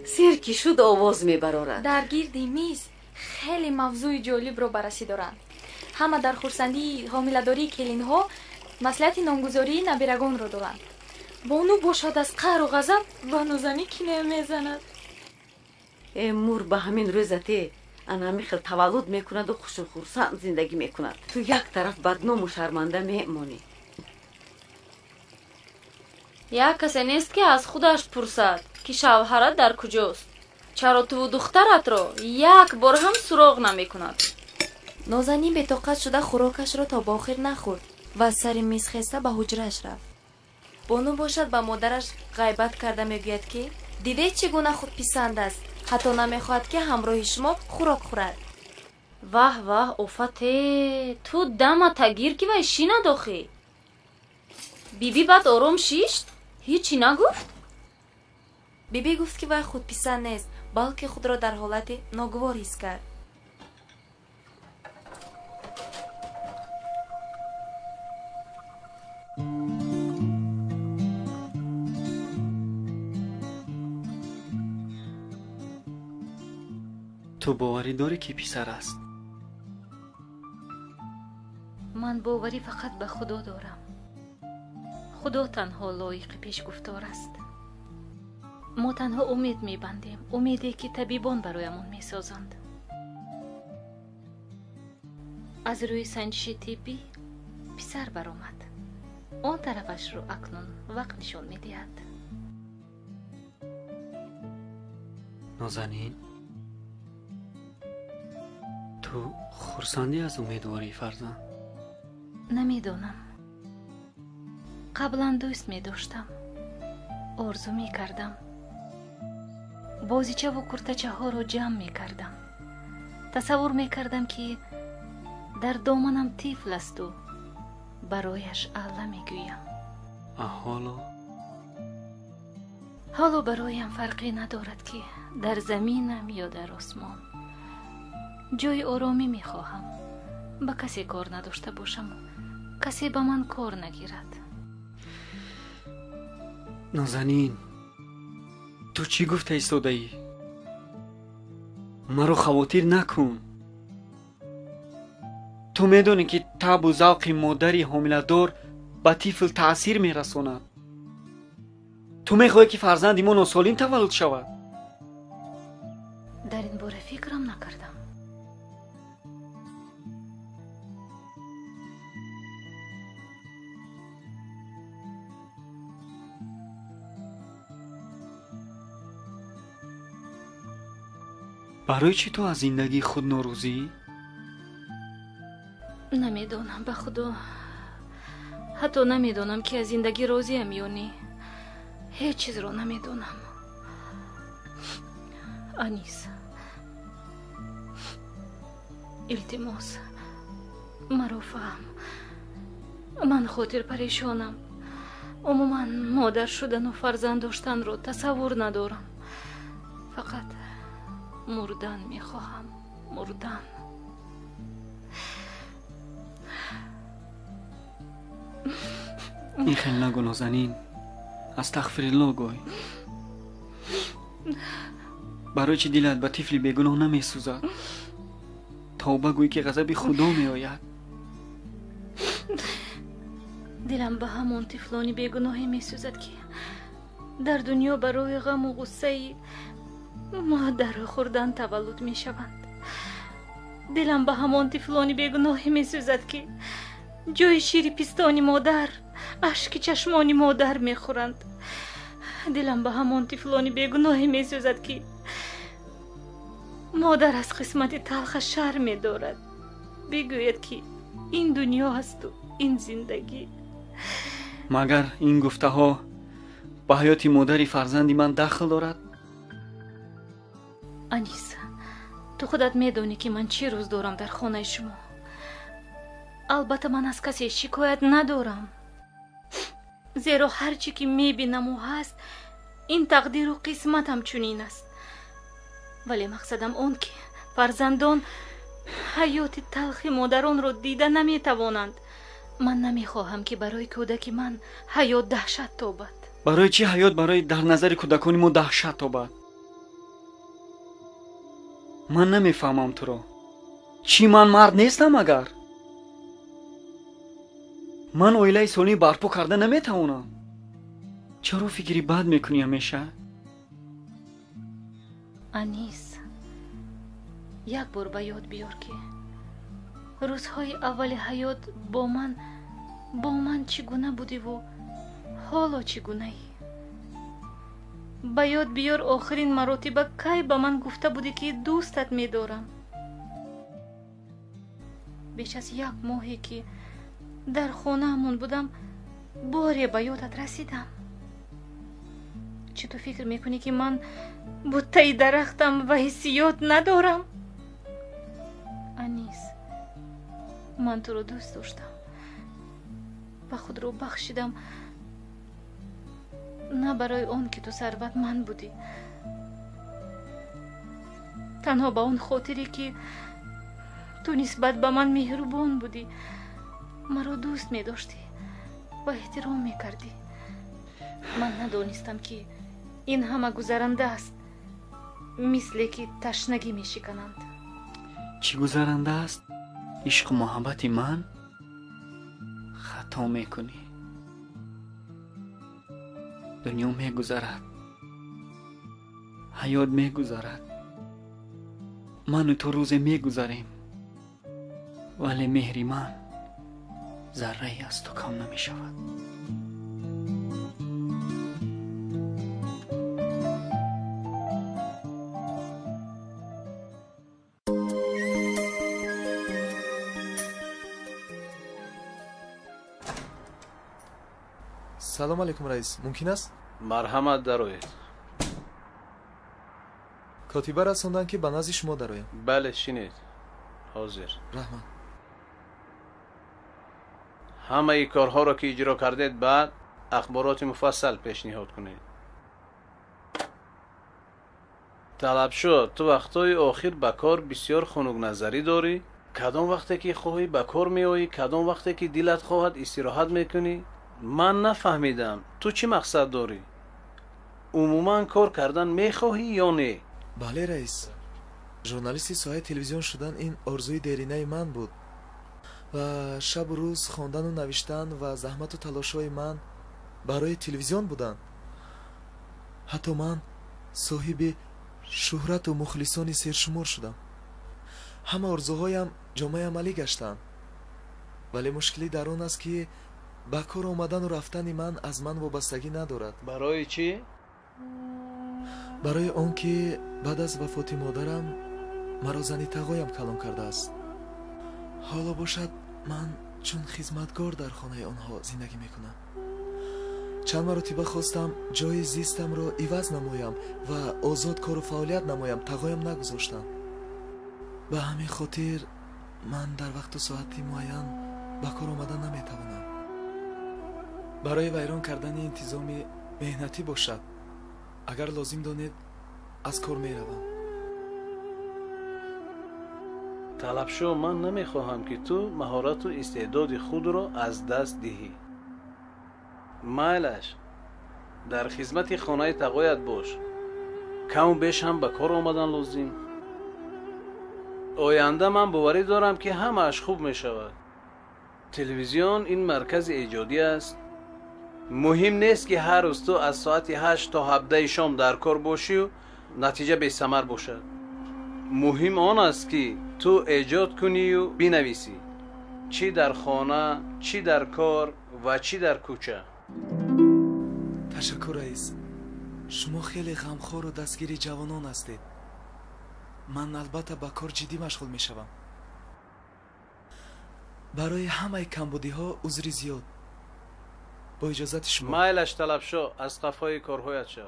سیر که شد آواز میبرارد. در گرد میز خیلی موضوع جالب رو بررسی دارند. همه در خرسندی حامله‌داری کلین ها مسئله نامگذاری نبیرگان رو دارند. بانو باشد از قهر و غضب و نازنی کینه میزند. مور به همین روزته انمی خیلی تولد میکند و خوش و خرسند زندگی میکند. تو یک طرف بدنام و شرمنده میمانی. یک کسی نیست که از خودش پرسد که شوهرت در کجاست. چرا تو دخترت رو یک بار هم سراغ نمی کند. نازنین به طاقت شده خوراکش را تا با آخر نخورد و از سر میز خسته به حجرش رفت. بانو باشد به مادرش غیبت کرده میگوید که دیده چگونه خود پسند است، حتی نمیخواهد که همراه شما خوراک خورد. واه واه افته تو دم تگیر که وی شی نداخی. بیبی بعد آرام شیشت هیچی نگفت. بیبی گفت که وی خود پسند نیست بلکه خود را در حالت ناگوار حس کرد. تو باوری داری که پسر است؟ من باوری فقط به خدا دارم. خدا تنها لایق پیش گفتار است. ما تنها امید میبندیم، امیدی که طبیبان برایمون میسازند. از روی سنجش طبی پسر برآمد. آن طرفش رو اکنون وقت نشان میدهد. نازنین تو خرسندی از امیدواری فرزند؟ نمیدونم. قبلا دوست می داشتم. آرزو می کردم. бозичаву куртачаҳоро ҷамъ мекардам. тасаввур мекардам ки дар доманам тифл асту барояш алла мегӯям. ҳоло бароям фарқе надорад ки дар заминам ё дар осмон. ҷои оромӣ мехоҳам. ба касе кор надошта бошаму касе ба ман кор нагирад. нозанин, ту чӣ гуфта истодаӣ? маро хавотир накун. ту медонӣ ки табу завқи модари ҳомиладор ба тифл таъсир мерасонад. ту мехоҳӣ ки фарзанди мо носолим таваллуд шавад. дар ин бора фикрам накардам. барои чӣ ту аз зиндагии худ норӯзӣ? намедонам, ба худо ҳатто намедонам ки аз зиндагӣ розиам ё не. ҳеҷ чизро намедонам. анис, илтимос, маро фаҳм. ман хотир парешонам. умуман модар шудану фарзанд доштанро тасаввур надорам. фақат мурдан мехоҳам, мурдан. михел нагӯ нозанин, астағфириллоҳ гӯй. барои чӣ дилат ба тифли бегуноҳ намесӯзад? тавба гӯй ки ғазаби худо меояд. дилам ба ҳамон тифлони бегуноҳе месӯзад ки дар дунё барои ғаму ғуссаи модару хӯрдан таваллуд мешаванд. дилам ба ҳамон тифлони бегуноҳе месӯзад ки ҷои шири пистони модар ашки чашмони модар мехӯранд. дилам ба ҳамон тифлони бегуноҳе месӯзад ки модар аз қисмати талхаш шарм медорад. бигӯяд ки ин дунё асту ин зиндагӣ. магар ин гуфтаҳо ба ҳаёти модари фарзанди ман дахл дорад? анис, ту худат медонӣ ки ман чӣ рӯз дорам дар хонаи шумо. албатта ман аз касе шикоят надорам. зеро ҳар чӣ ки мебинаму ҳаст, ин тақдиру қисматам чунин аст. вале мақсадам он ки фарзандон ҳаёти талхи модаронро дида наметавонанд. ман намехоҳам ки барои кӯдаки ман ҳаёт даҳшат тобад. барои чӣ ҳаёт барои дар назари кӯдакони мо даҳшат тобад? ман намефаҳмам туро. чӣ ман мард нестам агар? ман оилаи солим барпо карда наметавонам. чаро фикри бад мекунӣ ҳамеша? анис, як бор ба ёд биёр ки рӯзҳои аввали ҳаёт бо ман чӣ гуна будиву ҳоло чӣ гунаӣ? ба ёд биёр охирин маротиба кай ба ман гуфта будӣ ки дӯстат медорам. беш аз як моҳе ки дар хонаамон будам, боре ба ёдат расидам. чӣ ту фикр мекунӣ ки ман буттаи дарахтам ва ҳиссиёт надорам? анис, ман туро дӯст доштам ва худро бахшидам, на барои он ки ту сарватманд будӣ, танҳо ба он хотире ки ту нисбат ба ман меҳрубон будӣ, маро дӯст медоштӣ ва эҳтиром мекардӣ. ман надонистам ки ин ҳама гузаранда аст, мисле ки ташнагӣ мешикананд. чӣ гузаранда аст? ишқу муҳаббати ман? хато мекунӣ. дунё мегузарад, ҳаёт мегузарад, ману ту рӯзе мегузарем, вале меҳри ман зарраи аз ту кам намешавад. салом алейкум раис, мумкин аст? марҳамат, дароед. کاتبه رساندن که به نزد شما درایم. بله شنید. حاضر. رحمان. همه ای کارها را که اجرا کردید بعد اخبارات مفصل پیشنهاد کنید. طلبشو تو وقتای آخر به کار بسیار خنک نظری داری؟ کدام وقتی که خواهی به کار میایی، کدام وقتی که دلت خواهد استراحت میکنی؟ من نفهمیدم تو چی مقصد داری؟ عموما کار کردن میخواهی یا نه؟ بله رئیس، ژورنالیستی ساحه تلویزیون شدن این آرزوی دیرینه من بود و شب و روز خواندن و نوشتن و زحمت و تلاش‌های من برای تلویزیون بودن. حتی من صاحب شهرت و مخلصانی سرشمار شدم. همه آرزوهایم جامعه عملی گشتند. ولی مشکلی در آن است که به کار آمدن و رفتن من از من وابستگی ندارد. برای چی؟ برای آنکه بعد از وفات مادرم مرا زنی تقایم کلان کرده است. حالا باشد من چون خدمتگار در خانه آنها زندگی میکنم. چند مرتبه خواستم جای زیستم را عوض نمایم و آزاد کار و فعالیت نمایم، تقایم نگذاشتم. به همین خاطر من در وقت و ساعتی معین به کار آمدن نمیتوانم. برای ویران کردن انتظام مهنتی باشد، اگر لازم دانید از کار میروم. طلبشو من نمیخواهم که تو مهارت و استعداد خود را از دست دهی. مایلش در خدمت خانه تقاید باش. کم بیش هم به کار آمدن لازم. آینده من باوری دارم که همه اش خوب می شود. تلویزیون این مرکز ایجادی است. مهم نیست که هر روز تو از ساعت 8 تا 17 شام در کار باشی و نتیجه بی ثمر باشد. مهم آن است که تو ایجاد کنی و بنویسی، چی در خانه، چی در کار و چی در کوچه. تشکر رئیس، شما خیلی غمخوار و دستگیر جوانان هستید. من البته با کار جدی مشغول می شوم. برای همه کمبودی ها عذری زیاد. با اجازت شما. مایلش طلبشو از قفای کارهایت شو.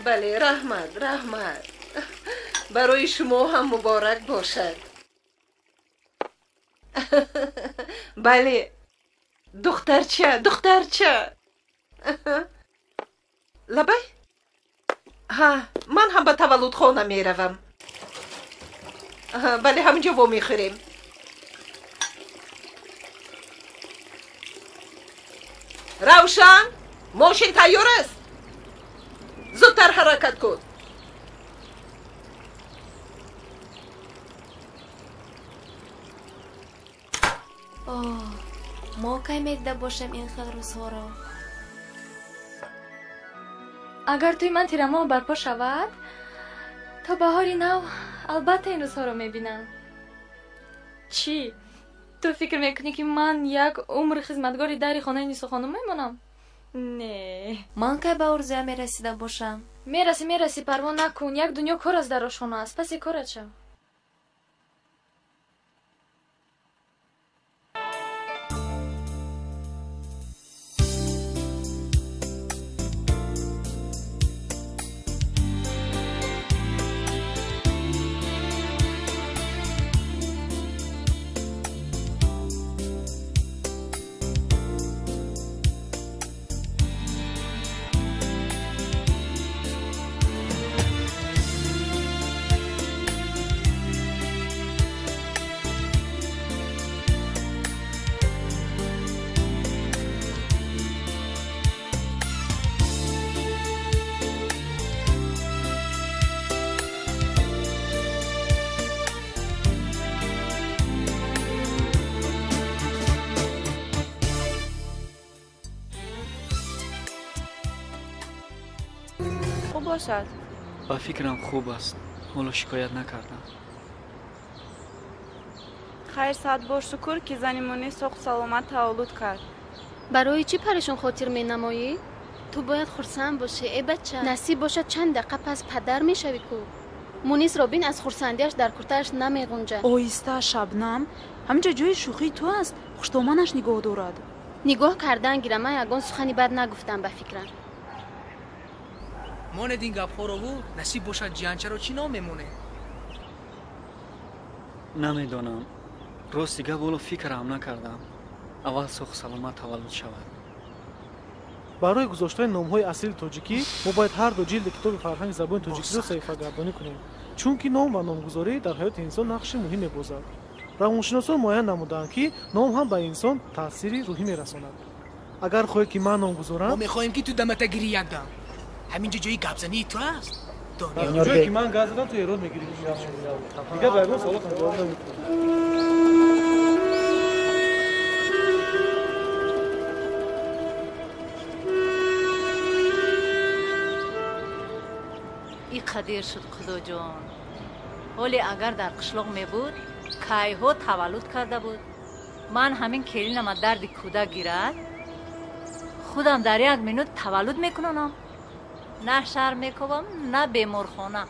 بله رحمت برای شما هم مبارک باشد. بله دخترچه لبه ها، من هم به تولد خانه می روم. بله همینجا با می خوریم. روشن، ماشین تیار است. زودتر حرکت کن. ما کی میده باشم این خیلی روزها را؟ اگر توی من تیر ماه برپا شود تا بهاری نو البته این روزها را میبینم. چی؟ تو فکر میکنی که من یک عمر خدمتگاری در خانه نیسو خانم میمونم؟ نه. من که به ارزوی میرسیده باشم؟ میرسی پروا نکن. یک دنیا کار از در آشانه است. پس یک کارت شو. باشد. با فکرم خوب است. حالا شکایت نکردم. خیر صد بار شکر که زنیمونی سوق سلامت تولد کرد. برای چی پرشون خاطر می نمایی؟ تو باید خرسند باشی ای بچه. نصیب باشد چند دقیقه پس پدر می شوی کو. مونیس رابین از خورسندیش در کورتش نمیغنجد. آیسته شبنم همینجا جای شوخی تو است. خوشتومانش نگاه دارد. نگاه کردن گیرم من یگان سخنی بد نگفتم به فکرم. ماند این گپ خورو نصیب باشد جانچه رو چی نمیمونه؟ نمیدونم. راست دیگه ولو فکرم نکردم. اول سوخ سلامت تولد شود. برای گذاشتن نام‌های اصیل تاجیکی ما باید هر دو جلد کتاب فرهنگ زبان تاجیکی رو صحیفه‌گردانی کنیم، چون که نام و نامگذاری در حیات انسان نقش مهم می‌بازد. روانشناسان معین نمودند که نام هم به انسان تأثیری روحی می‌رساند. اگر خواهی که من نام گذارم، ما می‌خواهیم که تو دمتگیری یک دم. همینجا جای گپزنی تو است. دنیا جایی که من گاز دادم تو ایراد می‌گیری. دیگه برای سوالات جواب نمی‌دم. ای قدیر شد خدا جان. ولی اگر در قشلاق می بود کایها تولد کرده بود. من همین کلینم درد کودک گیرد خودم در یک منوت تولد میکنم. نه شهر میکنم نه بیمارخانه.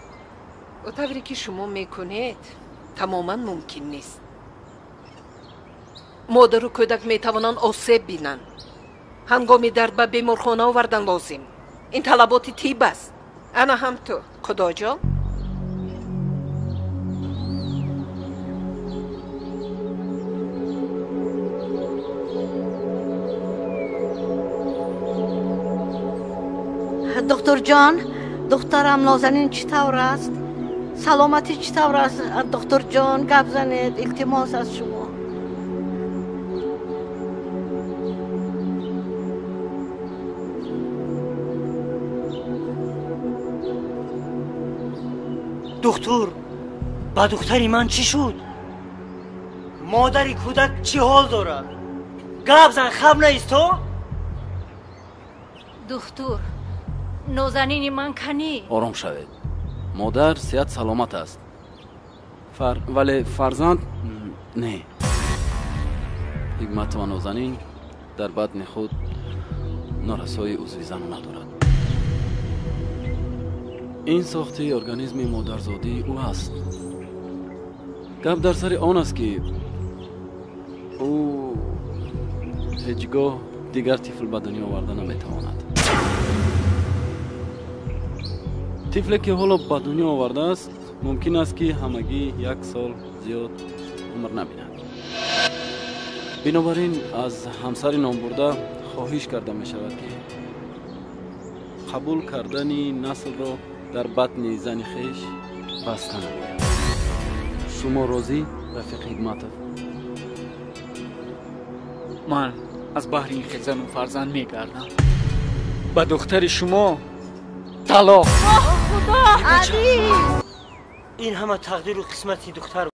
اطوری که شما میکنید تماما ممکن نیست. مادر و کودک میتوانند آسیب بینند. هنگامی درد به بیمارخانه آوردن لازم. این طلبات طب است. انا هم تو خدا جان. دکتر جان، دخترم نازنین چطور است؟ سلامتی چطور است دکتر جان؟ گپ زنید، التماس از شما. دکتر با دختری من چی شد؟ مادری کودک چی حال دارد؟ گپ زن خب نیست تو؟ دکتر نازنین من کنی؟ آرام شوید. مادر صحت سلامت است. ولی فرزند نه. حکمت و نازنین در بدن خود نارسایی عضوی زن ندارد. این ساخته ارگانیسم مادرزادی او است. گپ در سر آن است که او هیچگاه دیگر طفل به دنیا آورده نمیتواند. طفلی که حالا به دنیا آورده است ممکن است که همگی 1 سال زیاد عمر نبیند. بنابراین از همسر نامبرده خواهش کرده می شود که قبول کردن نسل را در بطن زن خیش بسته نماید. شما راضی رفیق حکمتوف؟ من از بحر این خزن و فرزند میگردم. با دختر شما طلاق. خدا علی! این همه تقدیر و قسمتی دختر